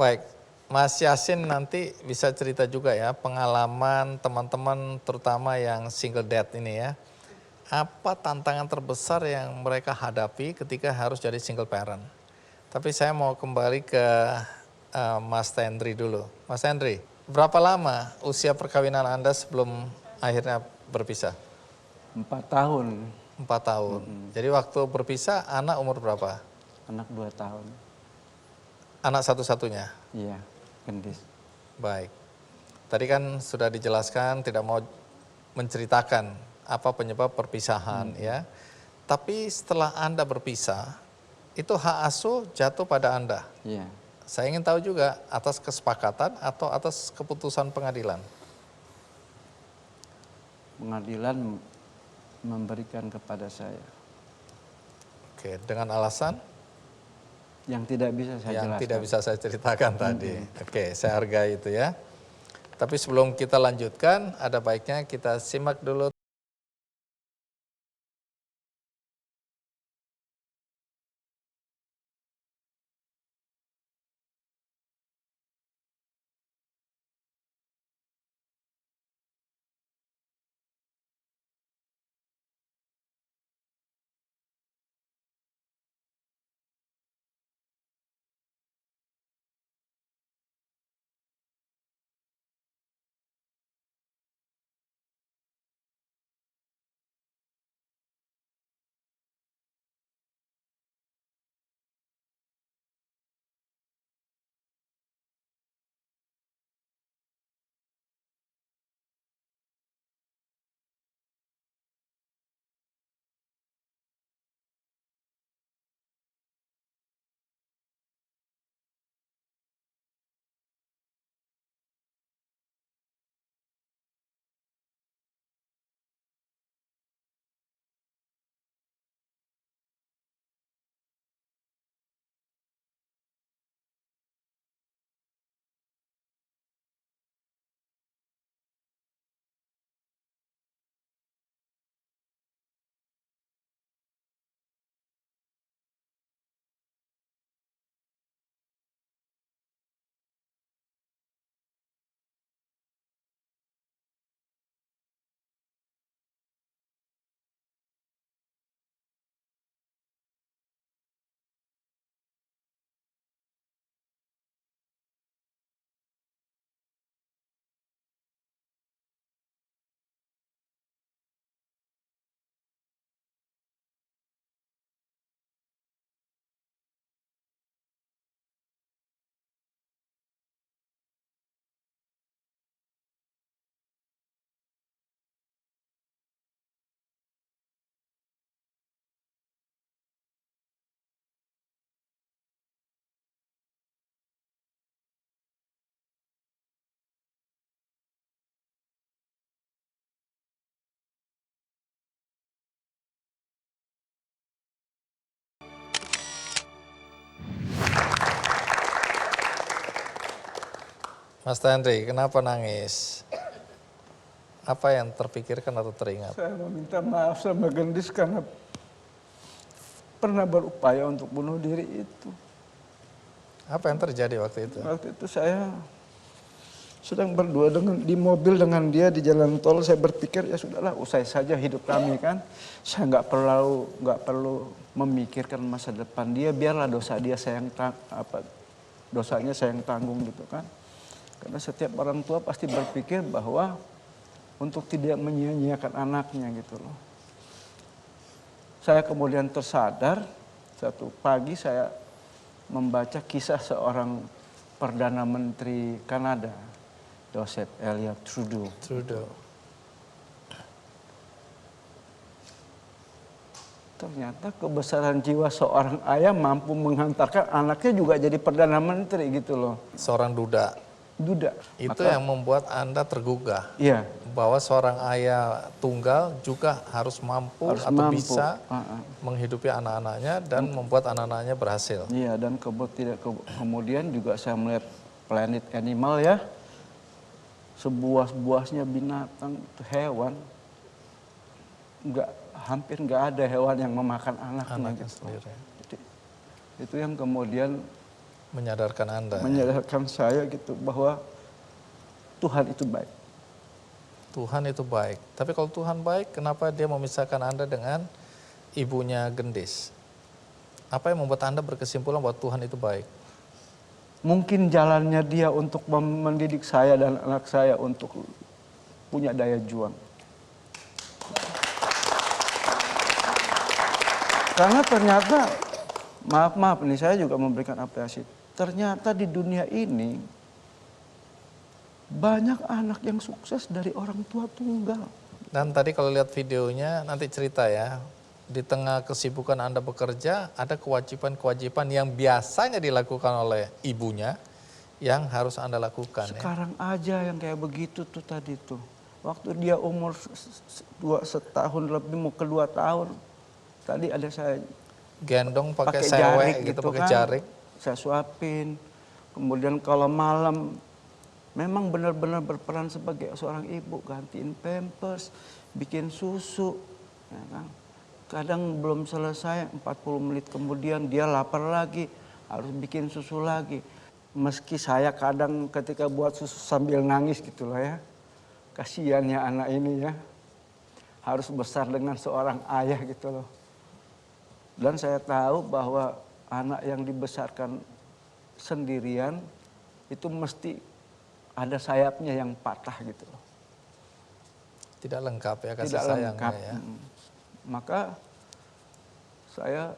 Baik, Mas Yasin nanti bisa cerita juga ya pengalaman teman-teman terutama yang single dad ini ya. Apa tantangan terbesar yang mereka hadapi ketika harus jadi single parent? Tapi saya mau kembali ke Mas Tendri dulu. Mas Tendri, berapa lama usia perkawinan Anda sebelum akhirnya berpisah? 4 tahun. 4 tahun. Jadi waktu berpisah anak umur berapa? Anak 2 tahun. Anak satu-satunya? Iya, gendis. Baik. Tadi kan sudah dijelaskan tidak mau menceritakan apa penyebab perpisahan ya. Tapi setelah Anda berpisah, itu hak asuh jatuh pada Anda. Iya. Saya ingin tahu juga atas kesepakatan atau atas keputusan pengadilan. Pengadilan memberikan kepada saya. Oke, dengan alasan? Yang tidak bisa saya Yang jelaskan. tidak bisa saya ceritakan tadi. Oke, saya hargai itu ya. Tapi sebelum kita lanjutkan, ada baiknya kita simak dulu. Mas Tendri, kenapa nangis? Apa yang terpikirkan atau teringat? Saya meminta maaf sama gendis karena pernah berupaya untuk bunuh diri itu. Apa yang terjadi waktu itu? Waktu itu saya sedang berdua di mobil dengan dia di jalan tol. Saya berpikir ya sudahlah, usai saja hidup kami kan. Saya nggak perlu memikirkan masa depan dia. Biarlah dosa dia dosanya saya yang tanggung gitu kan. Karena setiap orang tua pasti berpikir bahwa untuk tidak menyia-nyiakan anaknya gitu loh. Saya kemudian tersadar, satu pagi saya membaca kisah seorang Perdana Menteri Kanada, Joseph Elliott Trudeau. Ternyata kebesaran jiwa seorang ayah mampu menghantarkan anaknya juga jadi Perdana Menteri gitu loh. Seorang duda. Itu yang membuat Anda tergugah. Iya. Bahwa seorang ayah tunggal juga harus mampu bisa menghidupi anak-anaknya dan membuat anak-anaknya berhasil. Iya, dan kemudian juga saya melihat Planet Animal ya. Sebuah-buahnya binatang, hewan. Hampir nggak ada hewan yang memakan anaknya gitu. Sendiri. Itu yang kemudian Menyadarkan Anda. menyadarkan saya gitu bahwa Tuhan itu baik. Tuhan itu baik. Tapi kalau Tuhan baik, kenapa dia memisahkan Anda dengan ibunya Gendis? Apa yang membuat Anda berkesimpulan bahwa Tuhan itu baik? Mungkin jalannya dia untuk mendidik saya dan anak saya untuk punya daya juang. Karena ternyata, maaf nih saya juga memberikan apresiasi. Ternyata di dunia ini banyak anak yang sukses dari orang tua tunggal. Dan tadi kalau lihat videonya, nanti cerita ya, di tengah kesibukan Anda bekerja, ada kewajiban-kewajiban yang biasanya dilakukan oleh ibunya, yang harus Anda lakukan. Sekarang aja yang kayak begitu tuh tadi tuh. Waktu dia umur 2 tahun lebih mau ke 2 tahun, tadi ada saya Gendong pakai pakai sewek jarik gitu, gitu pakai kan. jarik. Saya suapin. Kemudian kalau malam memang benar-benar berperan sebagai seorang ibu, gantiin pampers, bikin susu, ya kan. Kadang belum selesai, 40 menit kemudian dia lapar lagi, harus bikin susu lagi. Meski saya kadang ketika buat susu sambil nangis gitu loh ya. Kasihan ya anak ini ya, harus besar dengan seorang ayah gitu loh. Dan saya tahu bahwa anak yang dibesarkan sendirian itu mesti ada sayapnya yang patah gitu loh. Tidak lengkap ya kasih Tidak sayangnya lengkap. ya. Maka saya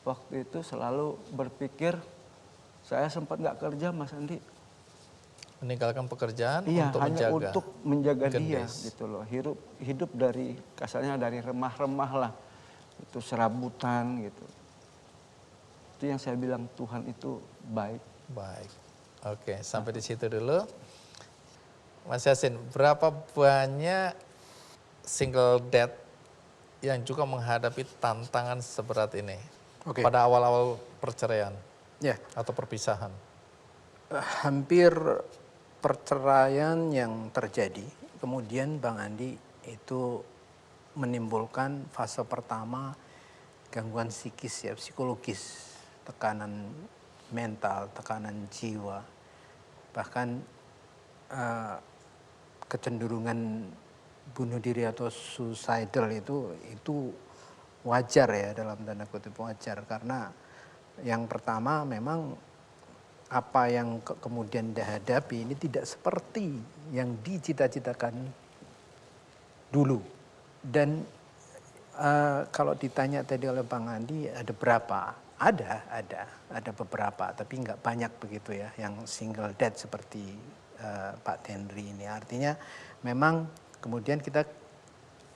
waktu itu selalu berpikir, saya sempat nggak kerja Mas Andi. Meninggalkan pekerjaan Iya, untuk hanya menjaga untuk menjaga dia Gendis. gitu loh. Hidup dari kasarnya dari remah-remah lah. Itu serabutan gitu. Itu yang saya bilang Tuhan itu baik. Baik. Oke, sampai di situ dulu. Mas Yasin, berapa banyak single dad yang juga menghadapi tantangan seberat ini Oke. pada awal-awal perceraian Ya, atau perpisahan? hampir perceraian yang terjadi, kemudian Bang Andi itu menimbulkan fase pertama gangguan psikis ya, psikologis, tekanan mental, tekanan jiwa, bahkan kecenderungan bunuh diri atau suicidal itu wajar ya, dalam tanda kutip wajar, karena yang pertama memang apa yang kemudian dihadapi ini tidak seperti yang dicita-citakan dulu. Dan kalau ditanya tadi oleh Bang Andi ada berapa? Ada beberapa, tapi nggak banyak begitu ya yang single dad seperti Pak Tenri ini. Artinya memang kemudian kita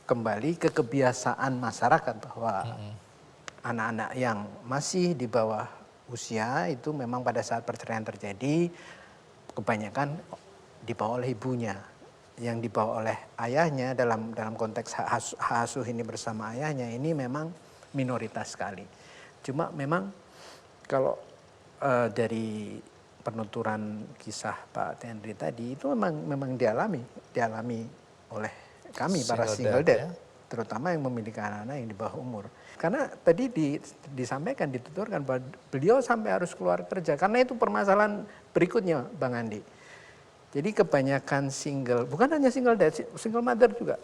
kembali ke kebiasaan masyarakat bahwa anak-anak yang masih di bawah usia itu memang pada saat perceraian terjadi kebanyakan dibawa oleh ibunya. Yang dibawa oleh ayahnya dalam konteks hak asuh ini bersama ayahnya ini memang minoritas sekali. Cuma memang kalau dari penuturan kisah Pak Tenri tadi itu memang dialami oleh kami para single dad, terutama yang memiliki anak-anak yang di bawah umur. Karena tadi disampaikan, dituturkan bahwa beliau sampai harus keluar kerja. Karena itu permasalahan berikutnya Bang Andi. Jadi kebanyakan single, bukan hanya single dad, single mother juga.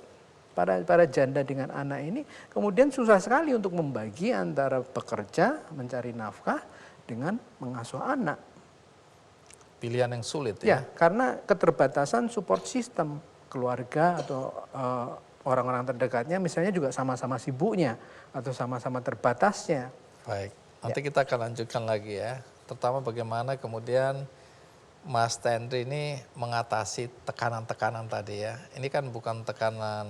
Para janda dengan anak ini kemudian susah sekali untuk membagi antara bekerja, mencari nafkah dengan mengasuh anak. Pilihan yang sulit Ya, ya. karena keterbatasan support system keluarga atau orang-orang terdekatnya misalnya juga sama-sama sibuknya atau sama-sama terbatasnya. Baik, nanti kita akan lanjutkan lagi ya. Terutama bagaimana kemudian Mas Tenri ini mengatasi tekanan-tekanan tadi ya. Ini kan bukan tekanan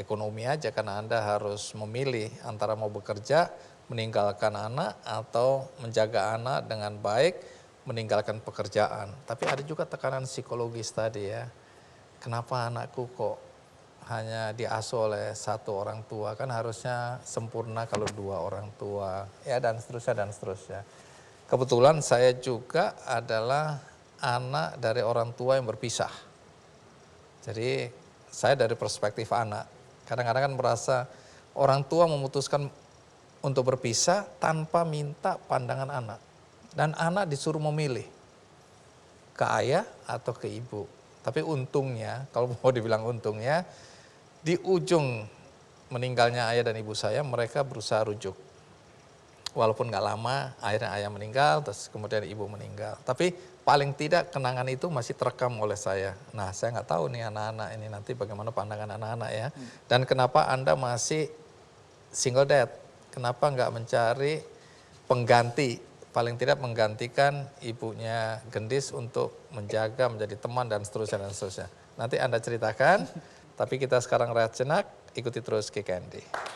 ekonomi aja, karena Anda harus memilih antara mau bekerja, meninggalkan anak, atau menjaga anak dengan baik, meninggalkan pekerjaan. Tapi ada juga tekanan psikologis tadi ya. Kenapa anakku kok hanya diasuh oleh satu orang tua, kan harusnya sempurna kalau dua orang tua, ya dan seterusnya dan seterusnya. Kebetulan saya juga adalah anak dari orang tua yang berpisah. Jadi saya dari perspektif anak, kadang-kadang kan merasa orang tua memutuskan untuk berpisah tanpa minta pandangan anak. Dan anak disuruh memilih ke ayah atau ke ibu. Tapi untungnya, kalau mau dibilang untungnya, di ujung meninggalnya ayah dan ibu saya, mereka berusaha rujuk. Walaupun nggak lama, akhirnya ayah meninggal, terus kemudian ibu meninggal. Tapi paling tidak kenangan itu masih terekam oleh saya. Nah, saya nggak tahu nih anak-anak ini nanti bagaimana pandangan anak-anak ya. Dan kenapa Anda masih single dad? Kenapa nggak mencari pengganti? Paling tidak menggantikan ibunya Gendis untuk menjaga, menjadi teman dan seterusnya dan seterusnya. Nanti Anda ceritakan, tapi kita sekarang rehat jenak, ikuti terus Kick Andy.